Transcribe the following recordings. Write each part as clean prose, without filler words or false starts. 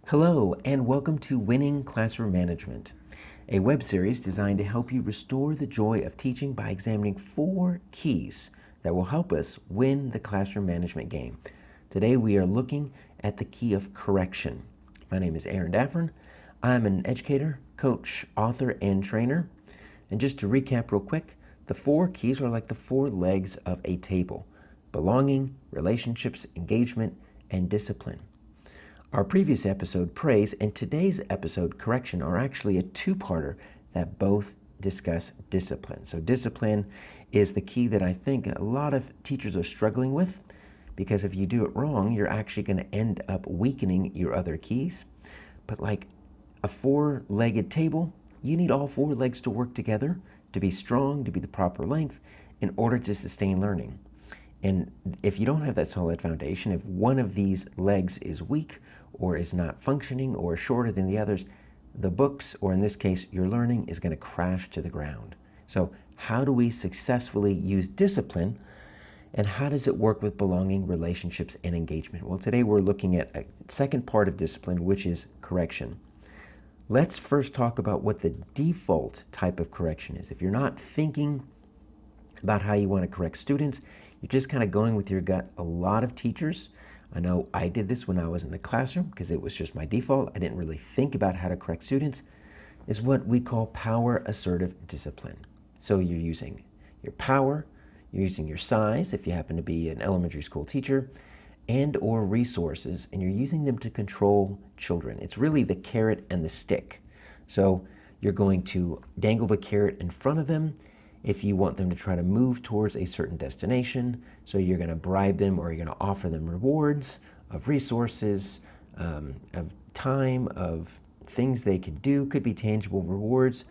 Hello, and welcome to Winning Classroom Management, a web series designed to help you restore the joy of teaching by examining 4 keys that will help us win the classroom management game. Today we are looking at the key of correction. My name is Aaron Daffern. I'm an educator, coach, author, and trainer. And just to recap real quick, the 4 keys are like the 4 legs of a table: belonging, relationships, engagement, and discipline. Our previous episode, praise, and today's episode, correction, are actually a two-parter that both discuss discipline. So discipline is the key that I think a lot of teachers are struggling with, because if you do it wrong, you're actually going to end up weakening your other keys. But like a 4-legged table, you need all 4 legs to work together to be strong, to be the proper length in order to sustain learning. And if you don't have that solid foundation, if one of these legs is weak or is not functioning or shorter than the others, the books, or in this case, your learning, is going to crash to the ground. So how do we successfully use discipline, and how does it work with belonging, relationships, and engagement? Well, today we're looking at a second part of discipline, which is correction. Let's first talk about what the default type of correction is. If you're not thinking about how you want to correct students, you're just kind of going with your gut. A lot of teachers, I know I did this when I was in the classroom because it was just my default, I didn't really think about how to correct students, is what we call power assertive discipline. So you're using your power, you're using your size if you happen to be an elementary school teacher, and or resources, and you're using them to control children. It's really the carrot and the stick. So you're going to dangle the carrot in front of them if you want them to try to move towards a certain destination. So you're going to bribe them, or you're going to offer them rewards of resources, of time, of things they can do. Could be tangible rewards.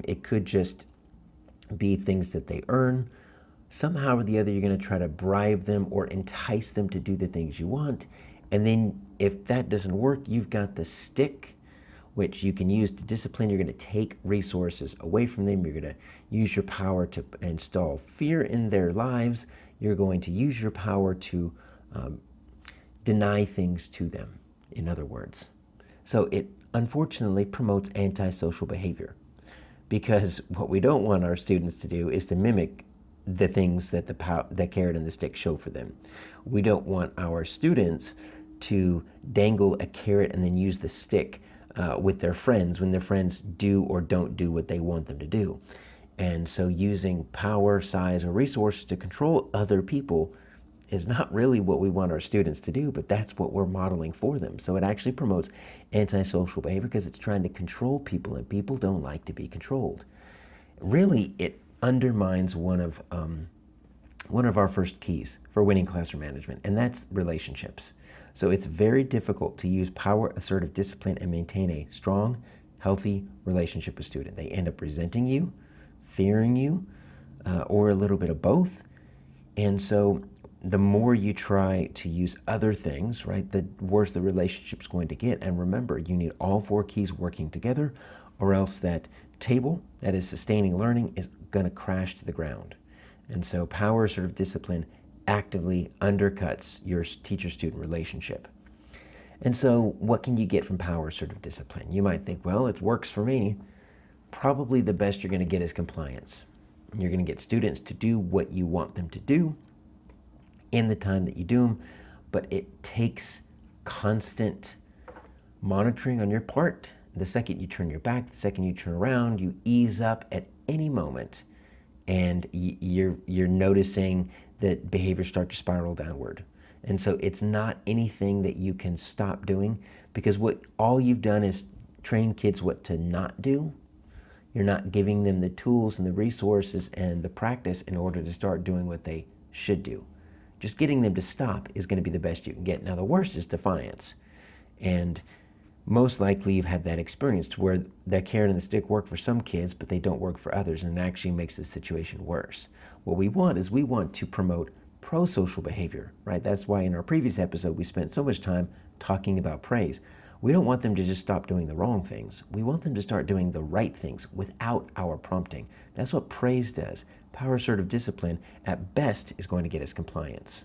It could just be things that they earn. Somehow or the other, you're going to try to bribe them or entice them to do the things you want. And then if that doesn't work, you've got the stick, which you can use to discipline. You're going to take resources away from them. You're going to use your power to install fear in their lives. You're going to use your power to deny things to them, in other words. So it unfortunately promotes antisocial behavior, because what we don't want our students to do is to mimic the things that the carrot and the stick show for them. We don't want our students to dangle a carrot and then use the stick with their friends when their friends do or don't do what they want them to do. And so using power, size, or resources to control other people is not really what we want our students to do, but that's what we're modeling for them. So it actually promotes antisocial behavior because it's trying to control people, and people don't like to be controlled. Really, it undermines one of our first keys for winning classroom management, and that's relationships. So it's very difficult to use power assertive discipline and maintain a strong, healthy relationship with students. They end up resenting you, fearing you, or a little bit of both. And so the more you try to use other things, right, the worse the relationship's going to get. And remember, you need all 4 keys working together, or else that table that is sustaining learning is going to crash to the ground. And so power assertive discipline actively undercuts your teacher-student relationship. And so what can you get from power assertive discipline? You might think, well, it works for me. Probably the best you're going to get is compliance. You're going to get students to do what you want them to do in the time that you do them, but it takes constant monitoring on your part. The second you turn your back, the second you turn around, you ease up at any moment, and you're noticing that behaviors start to spiral downward. And so it's not anything that you can stop doing, because all you've done is train kids what to not do. You're not giving them the tools and the resources and the practice in order to start doing what they should do. Just getting them to stop is going to be the best you can get. Now, the worst is defiance. And most likely you've had that experience to where the carrot and the stick work for some kids, but they don't work for others, and it actually makes the situation worse. What we want to promote pro-social behavior, right? That's why in our previous episode we spent so much time talking about praise. We don't want them to just stop doing the wrong things. We want them to start doing the right things without our prompting. That's what praise does. Power assertive discipline, at best, is going to get us compliance.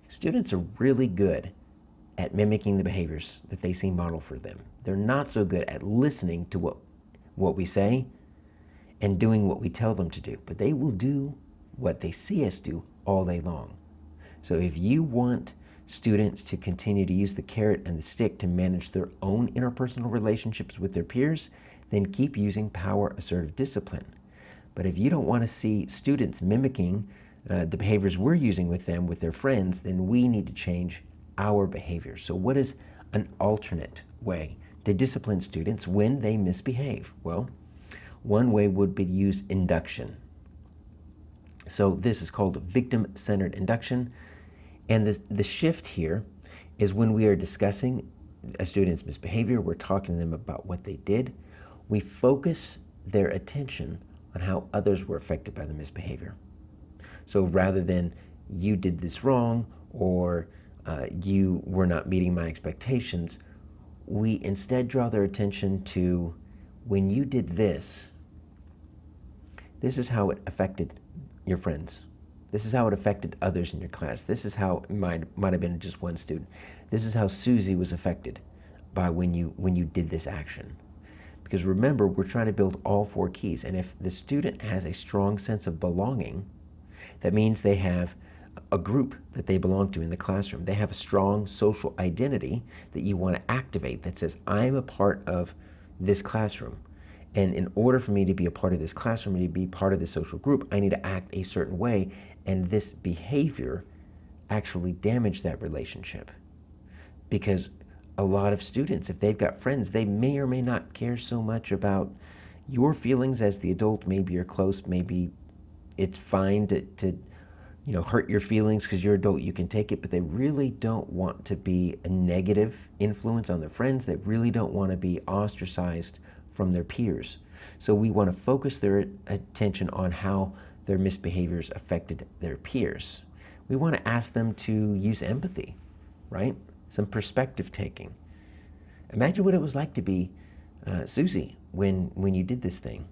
Students are really good at mimicking the behaviors that they see modeled for them. They're not so good at listening to what we say and doing what we tell them to do, but they will do what they see us do all day long. So if you want students to continue to use the carrot and the stick to manage their own interpersonal relationships with their peers, then keep using power assertive discipline. But if you don't want to see students mimicking the behaviors we're using with them, with their friends, then we need to change our behavior. So what is an alternate way to discipline students when they misbehave? Well, one way would be to use induction. So this is called victim-centered induction. And the shift here is when we are discussing a student's misbehavior, we're talking to them about what they did, we focus their attention on how others were affected by the misbehavior. So rather than you did this wrong or you were not meeting my expectations, we instead draw their attention to when you did this, this is how it affected your friends. This is how it affected others in your class. This is how it might have been just one student. This is how Susie was affected by when you did this action. Because remember, we're trying to build all four keys. And if the student has a strong sense of belonging, that means they have a group that they belong to in the classroom. They have a strong social identity that you want to activate that says, I'm a part of this classroom. And in order for me to be a part of this classroom and to be part of this social group, I need to act a certain way. And this behavior actually damaged that relationship. Because a lot of students, if they've got friends, they may or may not care so much about your feelings as the adult. Maybe you're close, maybe it's fine to hurt your feelings because you're adult, you can take it, but they really don't want to be a negative influence on their friends. They really don't want to be ostracized from their peers. So we want to focus their attention on how their misbehaviors affected their peers. We want to ask them to use empathy, right? Some perspective taking. Imagine what it was like to be Susie when you did this thing.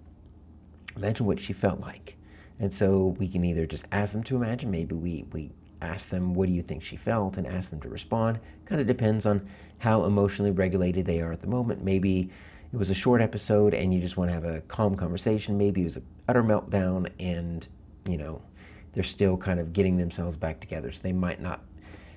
Imagine what she felt like. And so we can either just ask them to imagine, maybe we ask them, what do you think she felt, and ask them to respond. Kind of depends on how emotionally regulated they are at the moment. Maybe it was a short episode and you just want to have a calm conversation. Maybe it was an utter meltdown and, they're still kind of getting themselves back together. So they might not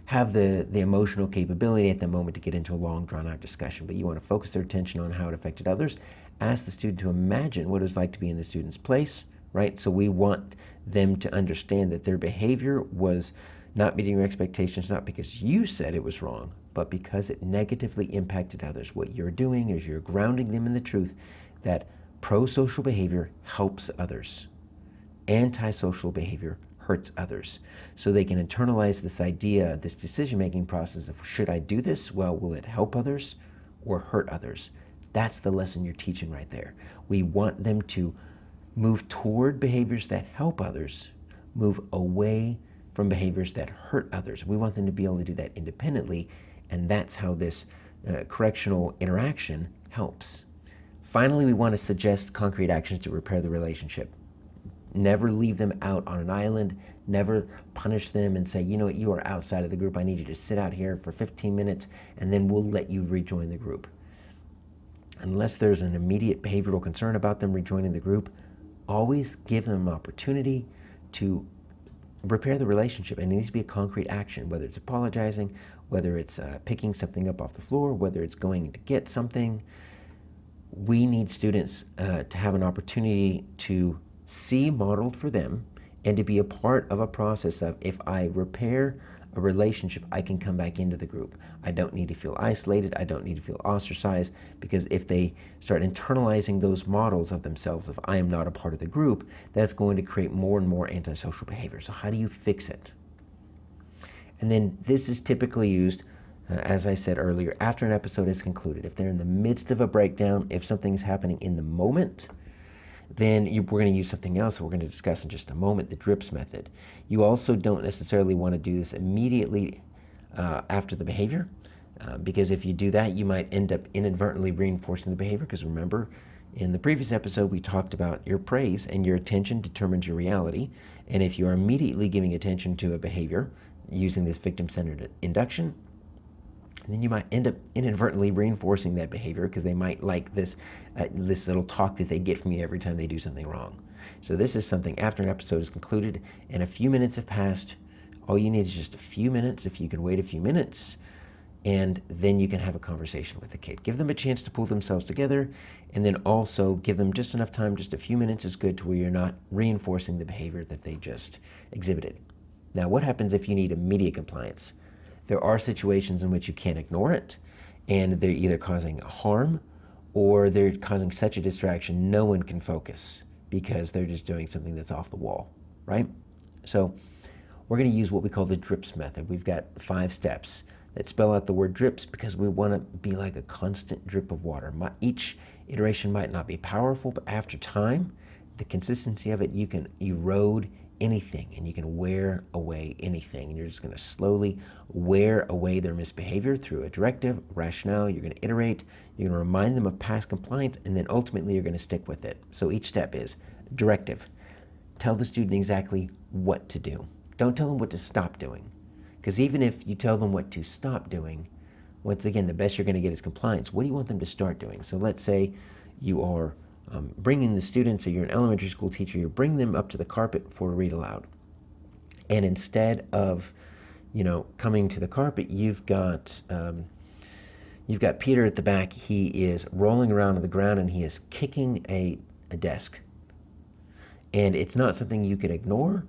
have the emotional capability at the moment to get into a long, drawn-out discussion. But you want to focus their attention on how it affected others. Ask the student to imagine what it was like to be in the student's place, right? So we want them to understand that their behavior was not meeting your expectations, not because you said it was wrong, but because it negatively impacted others. What you're doing is you're grounding them in the truth that pro-social behavior helps others. Antisocial behavior hurts others. So they can internalize this idea, this decision-making process of, should I do this? Well, will it help others or hurt others? That's the lesson you're teaching right there. We want them to move toward behaviors that help others, move away from behaviors that hurt others. We want them to be able to do that independently, and that's how this correctional interaction helps. Finally, we want to suggest concrete actions to repair the relationship. Never leave them out on an island. Never punish them and say, you know what, you are outside of the group. I need you to sit out here for 15 minutes, and then we'll let you rejoin the group. Unless there's an immediate behavioral concern about them rejoining the group, always give them an opportunity to repair the relationship. And it needs to be a concrete action, whether it's apologizing, whether it's picking something up off the floor, whether it's going to get something. We need students to have an opportunity to see modeled for them and to be a part of a process of, if I repair a relationship, I can come back into the group. I don't need to feel isolated. I don't need to feel ostracized, because if they start internalizing those models of themselves, if I am not a part of the group, that's going to create more and more antisocial behavior. So how do you fix it? And then this is typically used, as I said earlier, after an episode is concluded. If they're in the midst of a breakdown, if something's happening in the moment, then we're going to use something else that we're going to discuss in just a moment, the DRIPS method. You also don't necessarily want to do this immediately after the behavior, because if you do that, you might end up inadvertently reinforcing the behavior, because remember, in the previous episode, we talked about your praise, and your attention determines your reality. And if you are immediately giving attention to a behavior using this victim-centered induction, And then you might end up inadvertently reinforcing that behavior because they might like this little talk that they get from you every time they do something wrong. So this is something after an episode is concluded and a few minutes have passed. All you need is just a few minutes. If you can wait a few minutes, and then you can have a conversation with the kid. Give them a chance to pull themselves together, and then also give them just enough time. Just a few minutes is good to where you're not reinforcing the behavior that they just exhibited. Now, what happens if you need immediate compliance? There are situations in which you can't ignore it, and they're either causing harm or they're causing such a distraction no one can focus because they're just doing something that's off the wall, right? So we're going to use what we call the DRIPS method. We've got 5 steps that spell out the word DRIPS because we want to be like a constant drip of water. Each iteration might not be powerful, but after time, the consistency of it, you can erode anything and you can wear away anything. And you're just going to slowly wear away their misbehavior through a directive, rationale. You're going to iterate, you're going to remind them of past compliance, and then ultimately you're going to stick with it. So each step is directive. Tell the student exactly what to do. Don't tell them what to stop doing. Because even if you tell them what to stop doing, once again, the best you're going to get is compliance. What do you want them to start doing? So let's say you are bringing the students, so you're an elementary school teacher, you're bringing them up to the carpet for a read aloud. And instead of, coming to the carpet, you've got Peter at the back. He is rolling around on the ground and he is kicking a desk. And it's not something you can ignore,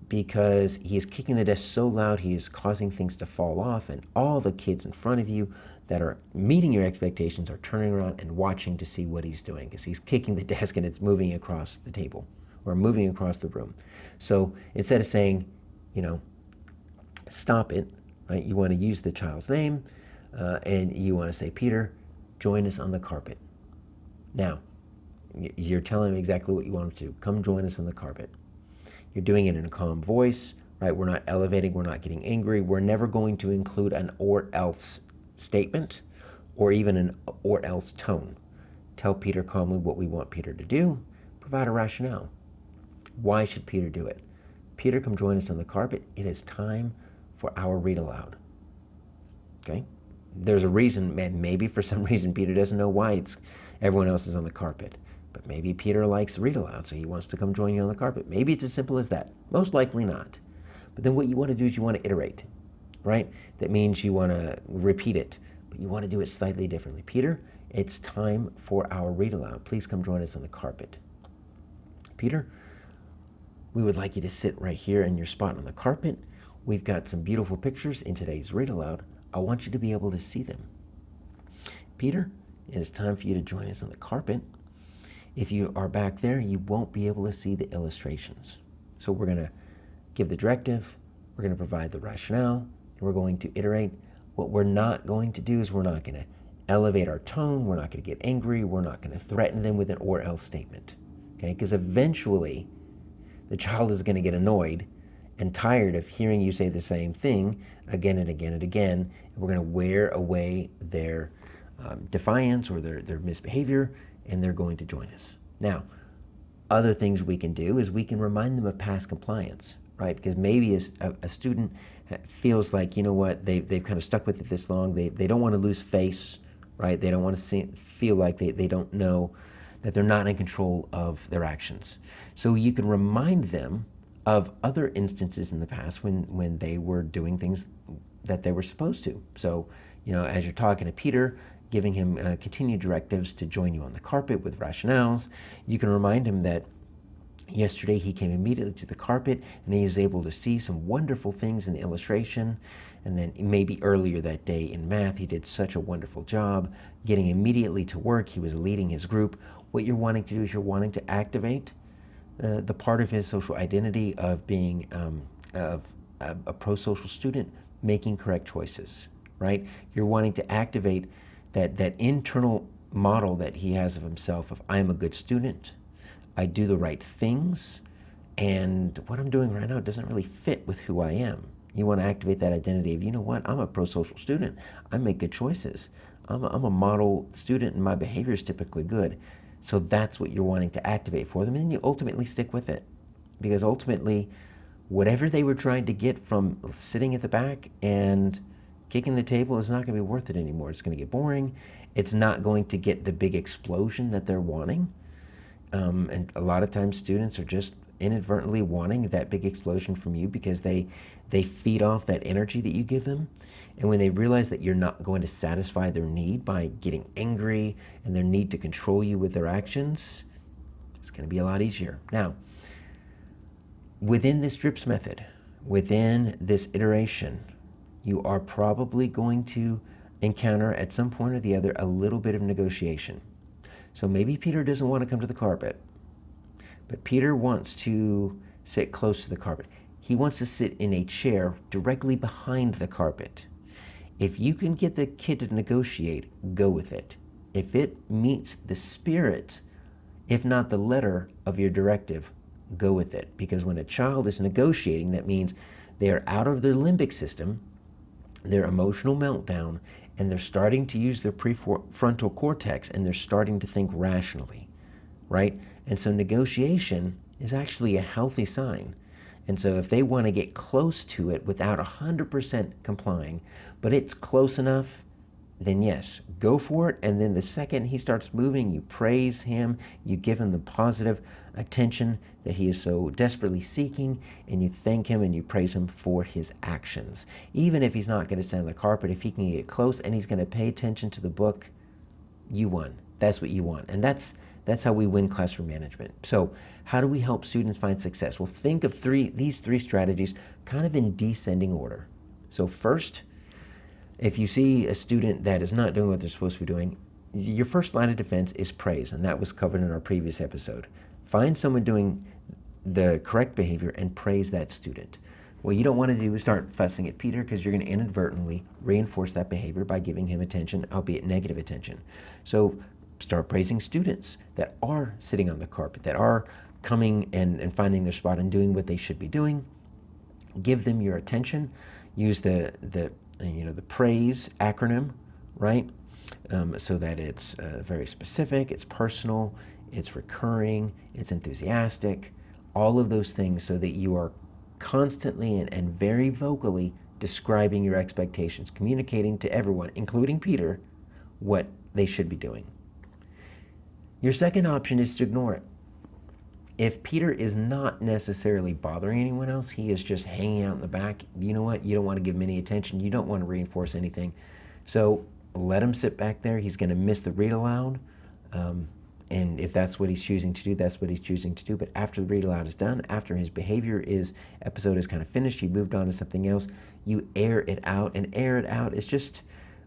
because he is kicking the desk so loud he is causing things to fall off, and all the kids in front of you that are meeting your expectations are turning around and watching to see what he's doing, because he's kicking the desk and it's moving across the table or moving across the room. So instead of saying, stop it, right, you want to use the child's name and you want to say, Peter, join us on the carpet. Now, you're telling him exactly what you want him to do. Come join us on the carpet. You're doing it in a calm voice, right? We're not elevating, we're not getting angry. We're never going to include an or else statement or even an or else tone. Tell Peter calmly what we want Peter to do. Provide a rationale. Why should Peter do it? Peter, come join us on the carpet. It is time for our read aloud. Okay? There's a reason, maybe for some reason Peter doesn't know why everyone else is on the carpet. But maybe Peter likes read aloud, so he wants to come join you on the carpet. Maybe it's as simple as that. Most likely not. But then what you want to do is you want to iterate, right? That means you want to repeat it, but you want to do it slightly differently. Peter, it's time for our read aloud. Please come join us on the carpet. Peter, we would like you to sit right here in your spot on the carpet. We've got some beautiful pictures in today's read aloud. I want you to be able to see them. Peter, it is time for you to join us on the carpet. If you are back there, you won't be able to see the illustrations. So we're going to give the directive, we're going to provide the rationale, and we're going to iterate. What we're not going to do is we're not going to elevate our tone, we're not going to get angry, we're not going to threaten them with an or else statement. Okay? Because eventually the child is going to get annoyed and tired of hearing you say the same thing again and again and again. And we're going to wear away their defiance or their misbehavior, and they're going to join us. Now, other things we can do is we can remind them of past compliance, right? Because maybe a student feels like, they've kind of stuck with it this long. They don't want to lose face, right? They don't want to feel like they don't know that they're not in control of their actions. So you can remind them of other instances in the past when they were doing things that they were supposed to. So, as you're talking to Peter, giving him continued directives to join you on the carpet with rationales, you can remind him that yesterday he came immediately to the carpet and he was able to see some wonderful things in the illustration. And then maybe earlier that day in math, he did such a wonderful job getting immediately to work. He was leading his group. What you're wanting to do is you're wanting to activate the part of his social identity of being a pro-social student, making correct choices, right? You're wanting to activate that internal model that he has of himself of, I am a good student, I do the right things, and what I'm doing right now doesn't really fit with who I am. You want to activate that identity of, I'm a pro-social student, I make good choices, I'm a model student and my behavior is typically good. So that's what you're wanting to activate for them, and you ultimately stick with it. Because ultimately, whatever they were trying to get from sitting at the back and Kicking the table is not going to be worth it anymore. It's going to get boring. It's not going to get the big explosion that they're wanting. And a lot of times students are just inadvertently wanting that big explosion from you because they feed off that energy that you give them. And when they realize that you're not going to satisfy their need by getting angry and their need to control you with their actions, it's going to be a lot easier. Now, within this DRIPS method, within this iteration, you are probably going to encounter at some point or the other a little bit of negotiation. So maybe Peter doesn't want to come to the carpet, but Peter wants to sit close to the carpet. He wants to sit in a chair directly behind the carpet. If you can get the kid to negotiate, go with it. If it meets the spirit, if not the letter of your directive, go with it. Because when a child is negotiating, that means they are out of their limbic system, their emotional meltdown, and they're starting to use their prefrontal cortex, and they're starting to think rationally, right? And so negotiation is actually a healthy sign. And so if they want to get close to it without 100% complying, but it's close enough, then yes, go for it. And then the second he starts moving, you praise him, you give him the positive attention that he is so desperately seeking, and you thank him and you praise him for his actions. Even if he's not going to stand on the carpet, if he can get close and he's going to pay attention to the book, you won. That's what you want. And that's how we win classroom management. So how do we help students find success? Well, think of these three strategies kind of in descending order. So first, if you see a student that is not doing what they're supposed to be doing, your first line of defense is praise, and that was covered in our previous episode. Find someone doing the correct behavior and praise that student. What you don't want to do is start fussing at Peter, because you're going to inadvertently reinforce that behavior by giving him attention, albeit negative attention. So start praising students that are sitting on the carpet, that are coming and finding their spot and doing what they should be doing. Give them your attention. Use the praise acronym, right? So that it's very specific, it's personal, it's recurring, it's enthusiastic, all of those things, so that you are constantly and very vocally describing your expectations, communicating to everyone, including Peter, what they should be doing. Your second option is to ignore it. If Peter is not necessarily bothering anyone else, he is just hanging out in the back, you know what? You don't want to give him any attention. You don't want to reinforce anything. So let him sit back there. He's going to miss the read aloud. And if that's what he's choosing to do, that's what he's choosing to do. But after the read aloud is done, after his episode is kind of finished, you moved on to something else, you air it out. And air it out is just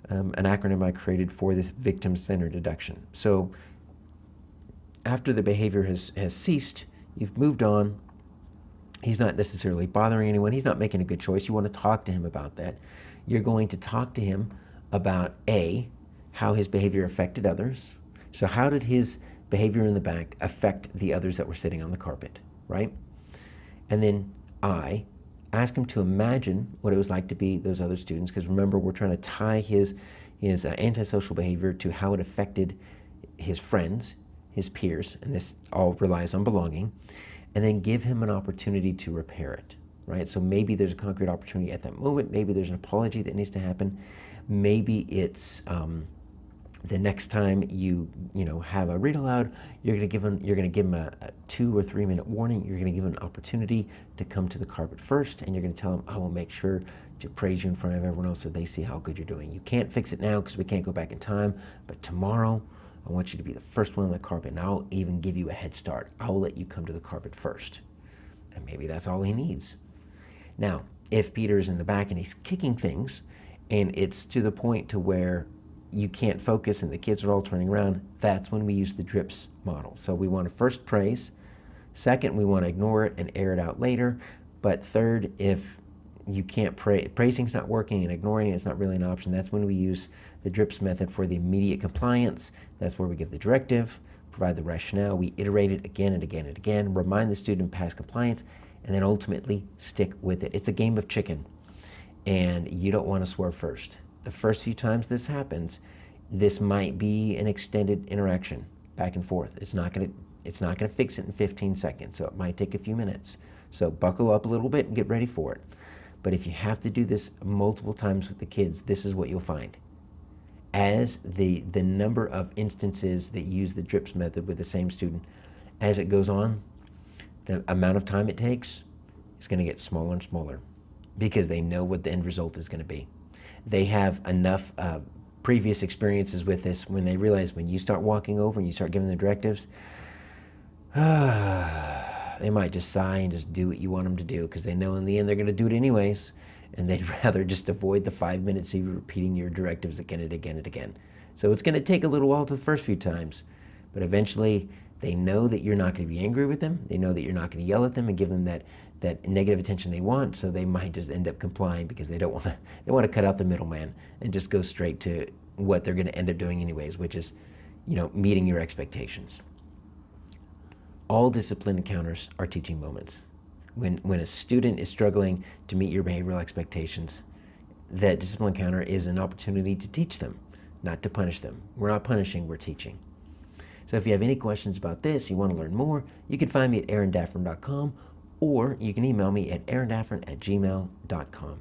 an acronym I created for this victim-centered deduction. So after the behavior has ceased, you've moved on, he's not necessarily bothering anyone, he's not making a good choice, you want to talk to him about that. You're going to talk to him about A, how his behavior affected others. So how did his behavior in the back affect the others that were sitting on the carpet, right? And then I, ask him to imagine what it was like to be those other students, because remember, we're trying to tie his antisocial behavior to how it affected his friends, his peers, and this all relies on belonging, and then give him an opportunity to repair it, right? So maybe there's a concrete opportunity at that moment, maybe there's an apology that needs to happen, maybe it's the next time you have a read aloud, you're going to give him a 2 or 3 minute warning. You're going to give him an opportunity to come to the carpet first, and you're going to tell him, I will make sure to praise you in front of everyone else so they see how good you're doing. You can't fix it now because we can't go back in time, but tomorrow I want you to be the first one on the carpet, and I'll even give you a head start. I'll let you come to the carpet first. And maybe that's all he needs. Now, if Peter's in the back and he's kicking things, and it's to the point to where you can't focus and the kids are all turning around, that's when we use the DRIPS model. So we want to first praise. Second, we want to ignore it and air it out later. But third, if you can't praising's not working and ignoring it is not really an option, that's when we use the DRIPS method for the immediate compliance. That's where we give the directive, provide the rationale, we iterate it again and again and again, remind the student of past compliance, and then ultimately stick with it. It's a game of chicken, and you don't want to swerve first. The first few times this happens, this might be an extended interaction back and forth. It's not going to fix it in 15 seconds, so it might take a few minutes. So buckle up a little bit and get ready for it. But if you have to do this multiple times with the kids, this is what you'll find. As the number of instances that use the DRIPS method with the same student, as it goes on, the amount of time it takes is going to get smaller and smaller because they know what the end result is going to be. They have enough previous experiences with this when they realize when you start walking over and you start giving the directives, they might just sigh and just do what you want them to do because they know in the end they're going to do it anyways, and they'd rather just avoid the 5 minutes of you repeating your directives again and again and again. So it's going to take a little while the first few times, but eventually they know that you're not going to be angry with them. They know that you're not going to yell at them and give them that negative attention they want, so they might just end up complying because they want to cut out the middleman and just go straight to what they're going to end up doing anyways, which is, meeting your expectations. All discipline encounters are teaching moments. When a student is struggling to meet your behavioral expectations, that discipline encounter is an opportunity to teach them, not to punish them. We're not punishing, we're teaching. So if you have any questions about this, you want to learn more, you can find me at aarondaffern.com, or you can email me at aarondaffern@gmail.com.